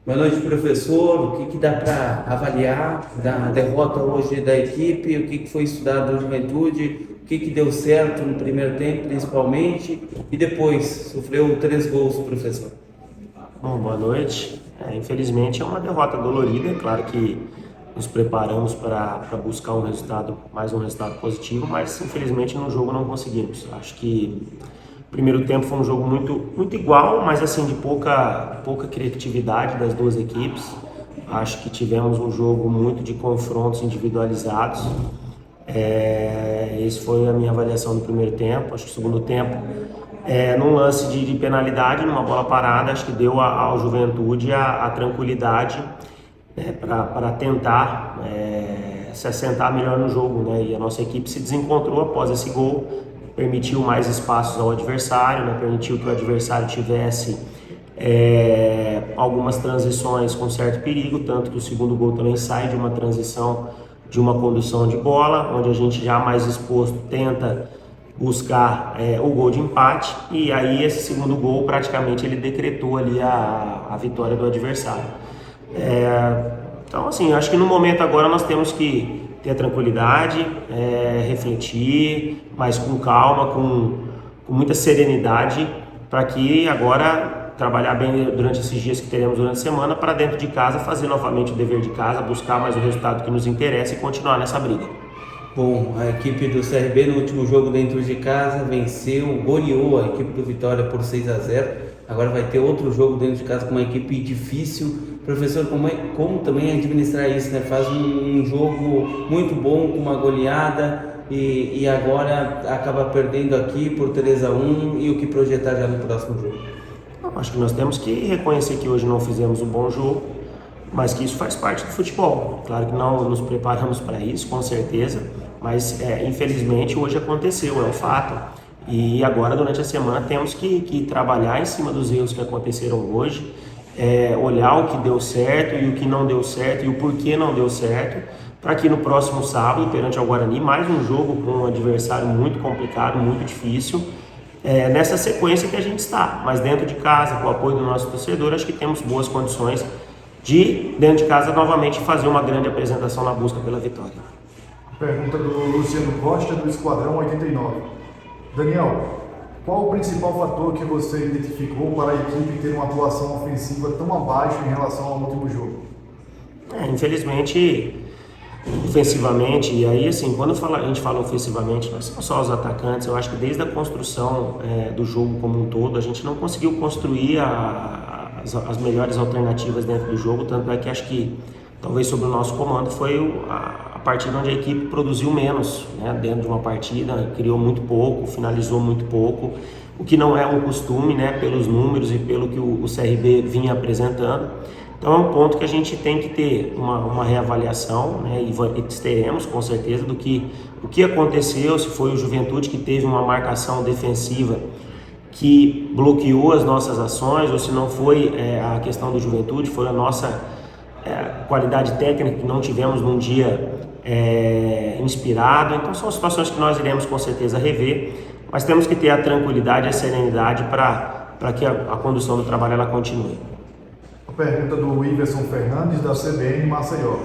Boa noite, professor. O que dá para avaliar da derrota hoje da equipe? O que foi estudado da Juventude? O que deu certo no primeiro tempo, principalmente? E depois, sofreu 3 gols, professor. Bom, boa noite. Infelizmente é uma derrota dolorida. É claro que nos preparamos para buscar um resultado, mais um resultado positivo, mas infelizmente no jogo não conseguimos. Acho que o primeiro tempo foi um jogo muito igual, mas assim de pouca criatividade das duas equipes. Acho que tivemos um jogo muito de confrontos individualizados. Esse foi a minha avaliação do primeiro tempo. Acho que o segundo tempo, num lance de penalidade, numa bola parada, acho que deu ao Juventude a tranquilidade, né, para tentar se assentar melhor no jogo, né? E a nossa equipe se desencontrou após esse gol, permitiu mais espaços ao adversário, né? Permitiu que o adversário tivesse algumas transições com certo perigo, tanto que o segundo gol também sai de uma transição, de uma condução de bola, onde a gente já mais exposto tenta buscar o gol de empate, e aí esse segundo gol praticamente ele decretou ali a vitória do adversário. Então assim, acho que no momento agora nós temos que ter a tranquilidade, refletir, mas com calma, com muita serenidade, para que agora trabalhar bem durante esses dias que teremos durante a semana, para dentro de casa fazer novamente o dever de casa, buscar mais o resultado que nos interessa e continuar nessa briga. Bom, a equipe do CRB no último jogo dentro de casa venceu, goleou a equipe do Vitória por 6-0. Agora vai ter outro jogo dentro de casa com uma equipe difícil. Professor, como também administrar isso, né? Faz um jogo muito bom com uma goleada e agora acaba perdendo aqui por 3-1 e o que projetar já no próximo jogo. Acho que nós temos que reconhecer que hoje não fizemos um bom jogo, mas que isso faz parte do futebol. Claro que não nos preparamos para isso, com certeza, mas infelizmente hoje aconteceu, é um fato. E agora, durante a semana, temos que trabalhar em cima dos erros que aconteceram hoje, olhar o que deu certo e o que não deu certo e o porquê não deu certo, para que no próximo sábado, perante o Guarani, mais um jogo com um adversário muito complicado, muito difícil, nessa sequência que a gente está. Mas dentro de casa, com o apoio do nosso torcedor, acho que temos boas condições de, dentro de casa, novamente fazer uma grande apresentação na busca pela vitória. Pergunta do Luciano Costa, do Esquadrão 89. Daniel, qual o principal fator que você identificou para a equipe ter uma atuação ofensiva tão abaixo em relação ao último jogo? Infelizmente, ofensivamente, e aí assim, quando a gente fala ofensivamente, não são só os atacantes, eu acho que desde a construção do jogo como um todo, a gente não conseguiu construir as melhores alternativas dentro do jogo, tanto é que acho que talvez sob o nosso comando foi a partida onde a equipe produziu menos, né, dentro de uma partida, criou muito pouco, finalizou muito pouco, o que não é um costume, né, pelos números e pelo que o CRB vinha apresentando. Então é um ponto que a gente tem que ter uma reavaliação, né, e teremos com certeza o que aconteceu, se foi o Juventude que teve uma marcação defensiva que bloqueou as nossas ações, ou se não foi a questão do Juventude, foi a nossa qualidade técnica que não tivemos num dia inspirado. Então são situações que nós iremos com certeza rever, mas temos que ter a tranquilidade e a serenidade para que a condução do trabalho ela continue. A pergunta do Iverson Fernandes, da CBN Maceió.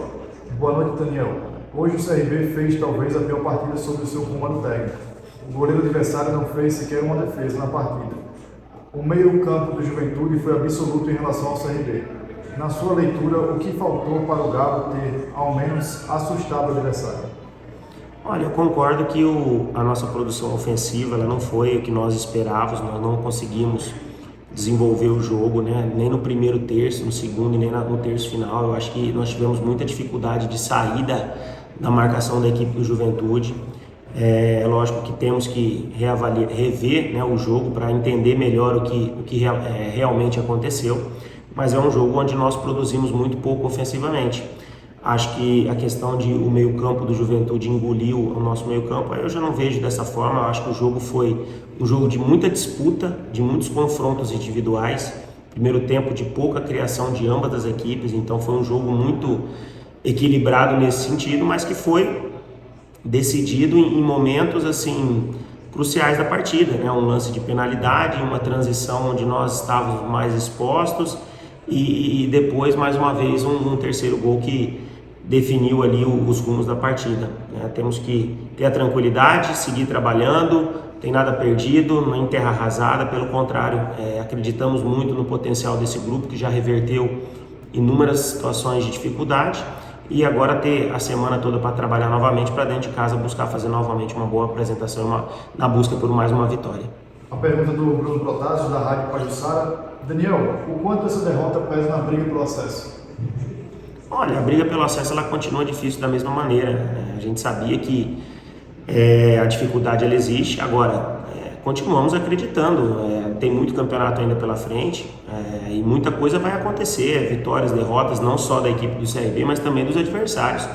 Boa noite, Daniel. Hoje o CRB fez talvez a pior partida sob o seu comando técnico. O goleiro adversário não fez sequer uma defesa na partida. O meio-campo do Juventude foi absoluto em relação ao CRB. Na sua leitura, o que faltou para o Galo ter, ao menos, assustado o adversário? Olha, eu concordo que a nossa produção ofensiva ela não foi o que nós esperávamos, nós não conseguimos desenvolver o jogo, né? Nem no primeiro terço, no segundo e nem no terço final. Eu acho que nós tivemos muita dificuldade de saída da marcação da equipe do Juventude. É lógico que temos que rever, né, o jogo para entender melhor o que realmente aconteceu, mas é um jogo onde nós produzimos muito pouco ofensivamente. Acho que a questão de o meio-campo do Juventude engoliu o nosso meio-campo, eu já não vejo dessa forma. Eu acho que o jogo foi um jogo de muita disputa, de muitos confrontos individuais. Primeiro tempo de pouca criação de ambas as equipes, então foi um jogo muito equilibrado nesse sentido, mas que foi decidido em momentos assim cruciais da partida, né? Um lance de penalidade, uma transição onde nós estávamos mais expostos e depois mais uma vez um terceiro gol que definiu ali os rumos da partida, né? Temos que ter a tranquilidade, seguir trabalhando, tem nada perdido, não em terra arrasada, pelo contrário, acreditamos muito no potencial desse grupo que já reverteu inúmeras situações de dificuldade e agora ter a semana toda para trabalhar novamente para dentro de casa, buscar fazer novamente uma boa apresentação na busca por mais uma vitória. A pergunta do Bruno Protásio, da Rádio Pajuçara. Daniel, o quanto essa derrota pesa na briga pelo acesso? Olha, a briga pelo acesso ela continua difícil da mesma maneira. A gente sabia que a dificuldade ela existe. Agora, continuamos acreditando. Tem muito campeonato ainda pela frente e muita coisa vai acontecer. Vitórias, derrotas, não só da equipe do CRB, mas também dos adversários.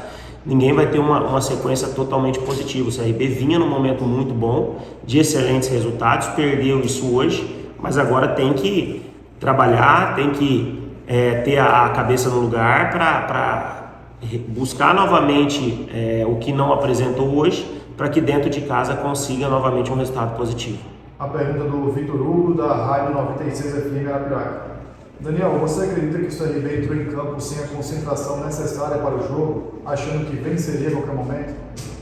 Ninguém vai ter uma sequência totalmente positiva. O CRB vinha num momento muito bom, de excelentes resultados, perdeu isso hoje, mas agora tem que trabalhar, tem que ter a cabeça no lugar para buscar novamente o que não apresentou hoje, para que dentro de casa consiga novamente um resultado positivo. A pergunta do Vitor Hugo, da Rádio 96 FM Arapiraca. Daniel, você acredita que o CRB entrou em campo sem a concentração necessária para o jogo, achando que venceria a qualquer momento?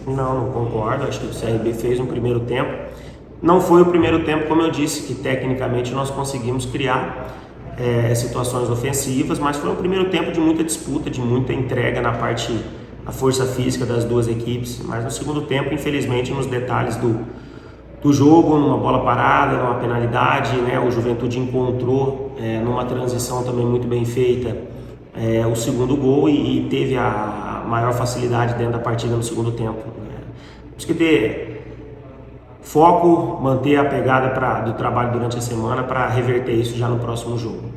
Não concordo. Acho que o CRB fez um primeiro tempo. Não foi o primeiro tempo, como eu disse, que tecnicamente nós conseguimos criar situações ofensivas, mas foi um primeiro tempo de muita disputa, de muita entrega na parte da força física das duas equipes. Mas no segundo tempo, infelizmente, nos detalhes do jogo, numa bola parada, numa penalidade, né? O Juventude encontrou numa transição também muito bem feita o segundo gol e teve a maior facilidade dentro da partida no segundo tempo. Temos que ter foco, manter a pegada do trabalho durante a semana para reverter isso já no próximo jogo.